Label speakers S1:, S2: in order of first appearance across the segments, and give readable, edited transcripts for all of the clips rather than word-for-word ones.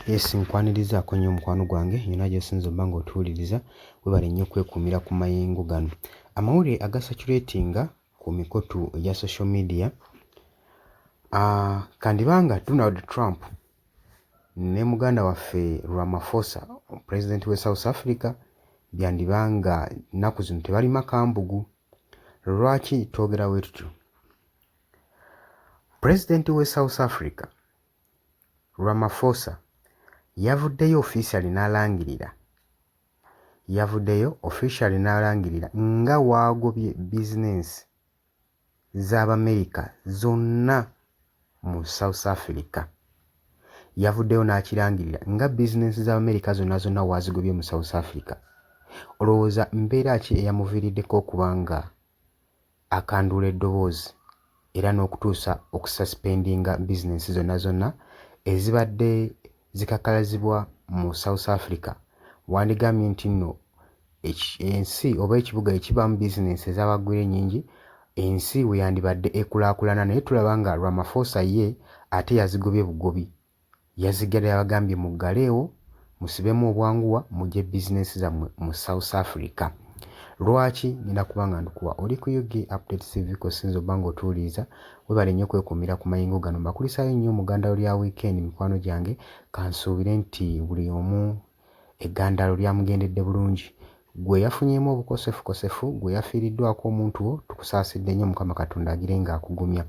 S1: Yes, nkwanirizaako nnyo mukwano gwange yonna gy'osinza obba ng'otuwuliriza weebale nnyo okwekuumira ku mayengo gano. Amawulire agasatulatinga ku mikutu egya social media kandibanga Donald Trump ne muganda waffe Ramaphosa pulezidenti w'e South Africa byandibanga nnaku zino tebali makambugu. Lwaki twogera bwe tutyo? Pulezidenti w'e South Africa Ramaphosa yavuddeyo officially n'alangirira nga waagobye bizinensi z'Abamerika zonna mu South Africa. Yavuddeyo n'akirangirira nga bizinensi z'Abamerika zonna waazigobye mu South Africa. Olowooza mbeera ki eyamuviiriddeko okuba nga akanduula eddoboozi era n'okutuusa okususpendinga bizinensi zonna ezibadde zikakalazibwa mu South Africa? Wandigambye nti nno ensi oba ekibuga ekibaamu bizinensi ez'abagwira ennyingi, ensi we yandibadde ekulaakulana, naye tulaba nga Ramaphosa ye ate yazigobye bugobi. Yazigala yabagambye muggaleewo musibemu obwanguwa mugye bizinensi zammwe mu South Africa. Lwaki? Nina kubanga ndukuwa oli ku UG Updates TV kosinza obba ng'otuwuliriza weebale nnyo okwekuumira ku mayengo gano. Mbakulisaayo nnyo mugandalo lya weekend mikwano gyange, kansuubire nti buli omu eggandalo lyamugendedde bulungi. Gwe yafunyeemu obukosefukosefu, gwe yafiiriddwako omuntu wo, tukusaasidde nnyo. Mukama Katonda agire ng'akugumya.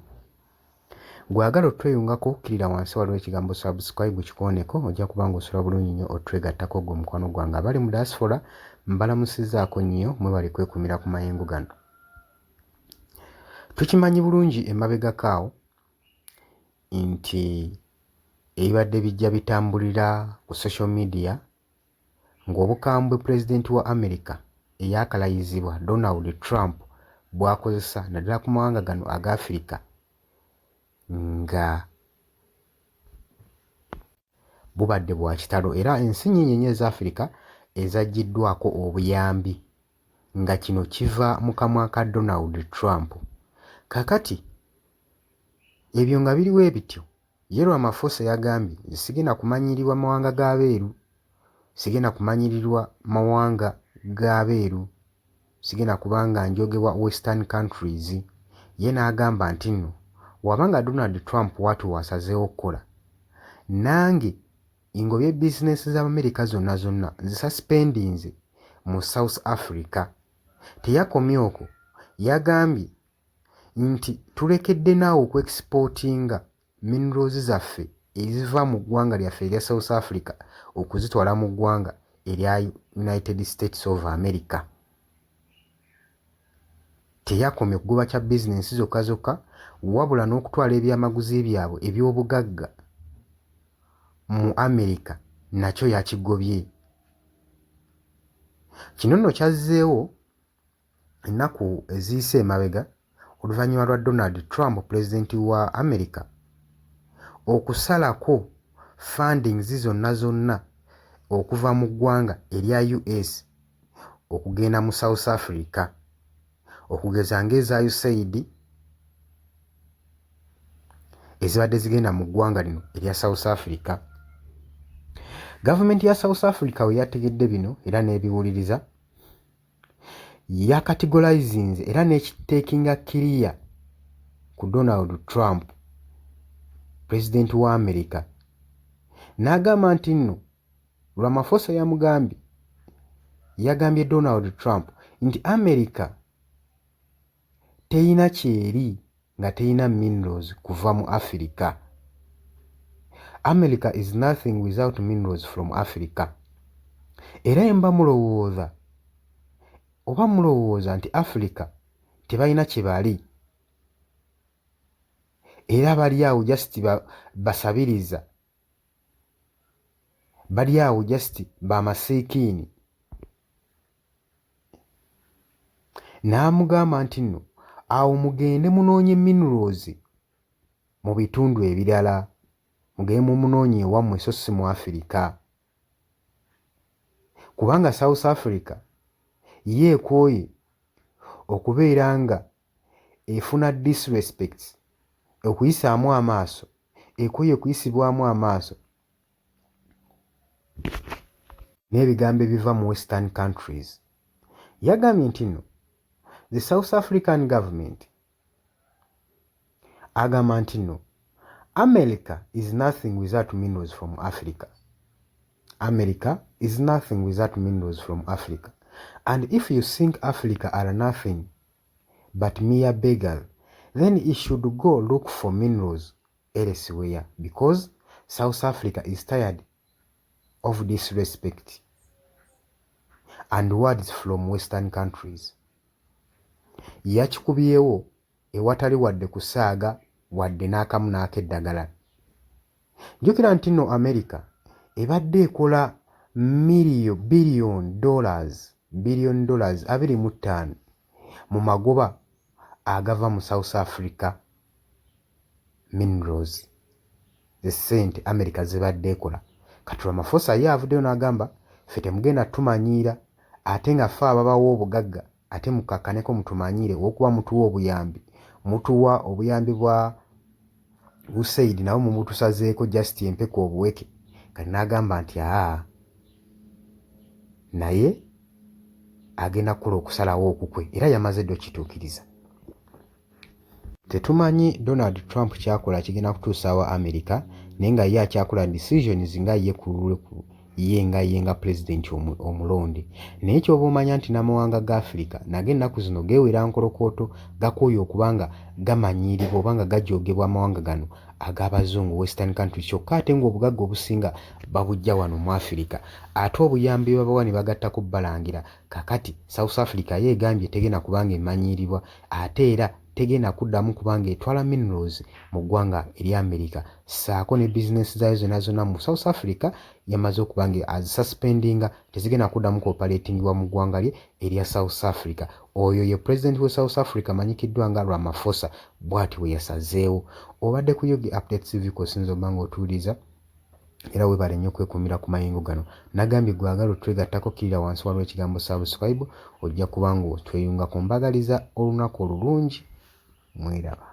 S1: Gwagala otweyungako kkirira wansi waliwo ekigambo subscribe kikooneko, ojja kuba ng'osula bulungi nnyo otwegattako gwe mukwano gwange. Abali mu diaspora mbalamusizzaako nnyo, mwebale kwekuumira ku mayengo gano. Tukimanyi bulungi emabegakaawo nti ebibadde bijja bitambulira ku social media ng'obukambwe pulezidenti wa America eyakalayizibwa Donald Trump bw'akozesa naddala ku mawanga gano aga Africa nga bubadde bwa kitalo, era ensi nnyingi nnyo eza Africa ezaggiddwako obuyambi nga kino kiva mu kamwa ka Donald Trump. Kaakati ebyo nga biriwo ebityo, ye Ramaphosa yagambye sigenda kumanyirirwa mawanga g'abeeru, sigenda kumanyirirwa mawanga g'abeeru, sigenda kubanga njogebwa western countries. Ye n'agamba nti nno wabanga Donald Trump watu wasazeewo okukola, nange ngobye bizinensi z'Amerika zonna zisuspendinze mu South Africa. Teyakomye okwo, yagambye nti tulekedde naawe okuexportinga minerals zaffe eziva mu ggwanga lyaffe erya South Africa okuzitwala mu ggwanga erya United States of America. Teyakomye kugoba kya bizinensi zokka wabula n'okutwala ebyamaguzi byabwe eby'obugagga mu America nakyo yakigobye. Kino nno kyazzeewo ennaku eziyise emabega oluvannyuma lwa Donald Trump pulezidenti wa America okusalako fundings zonna okuva mu ggwanga erya US okugenda mu South Africa, okugeza ng'eza USAID ezibadde zigenda mu ggwanga lino erya South Africa. Gavumenti ya South Africa we yategedde bino era n'ebiwuliriza, yakategorizinze era n'ekiteekinga clear ku Donald Trump pulezidenti wa America. N'agamba nti nno Ramaphosa yagambye Donald Trump nti America teyina kyeri nga teyina minerals kuva mu Africa. America is nothing without minerals from Africa. Era mba mulowooza nti Africa tebalina kye bali, era bali awo just basabiriza, bali awo just bamasiikiini. N'amugamba nti nno awo mugende munoonye minerals mu bitundu ebirala, mugende mumunoonye ewammwe so si mu Africa, kubanga South Africa yeekooye okubeera nga efuna disrespect, okuyisaamu amaaso, ekooye okuyisibwamu amaaso n'ebigambo ebiva mu western countries. Yagambye nti nno the South African government agamba nti nno America is nothing without minerals from Africa. America is nothing without minerals from Africa. And if you think Africa are nothing but mere beggar, then you should go look for minerals elsewhere, because South Africa is tired of disrespect and words from western countries. Yakikubyewo ewatali wadde kusaaga wadde n'akamu n'akeddagala. Njukira nti nno America ebadde ekola billion dollars 25 mu magoba agava mu South Africa minerals. The sente America zibadde ekola. Kati Ramaphosa ye avuddeyo n'agamba ffe temugenda tumanyiira, ate nga ffe ababawo obugagga ate mukakkaneko mutumanyiire okuba mutuwa obuyambi. Mutuwa obuyambi bwa USAID nabo mumutusazeeko just empeko obuweke. Kati n'agamba nti naye agenda kukola okusalawo okukwe era yamaze dde okituukiriza. Tetumanyi Donald Trump kyakola kigenda kutuusaawo America, naye nga ye akyakola decisions nga ye nga president omulonde. Naye kyoba omanya nti n'amawanga ga Africa nago ennaku zino geewera nkolokooto gakooye okubanga gamanyiiribwa oba nga gajoogebwa amawanga gano ag'abazungu western countries, kyokka ate ng'obugagga obusinga babujja wano mu Africa. Ate obuyambi babawa ne bagattako balangira kakati South Africa yeegambye tegenda kubanga emanyiiribwa, ate era tegenda kuddamu kubanga etwala minerals mu ggwanga eri America, ssaako ne bizinesi zaayo zonna mu South Africa yamaze okubanga azisuspendinga, tezigenda kuddamu kooperatingibwa mu ggwanga lye erya South Africa. Oyo ye president wa South Africa amanyikiddwa nga Ramaphosa, bw'ati bwe yasazeewo. Obadde ku Yogi Updates TV kosinza obba ng'otuwuliriza era weebale nnyo okwekuumira ku mayingo gano. Nagambye gwagala otwegattako kirira wansi waliwo ekigambo subscribe, ojja kuba ng'otweyungako. Mbagaliza olunaku olulungi. Mweraba.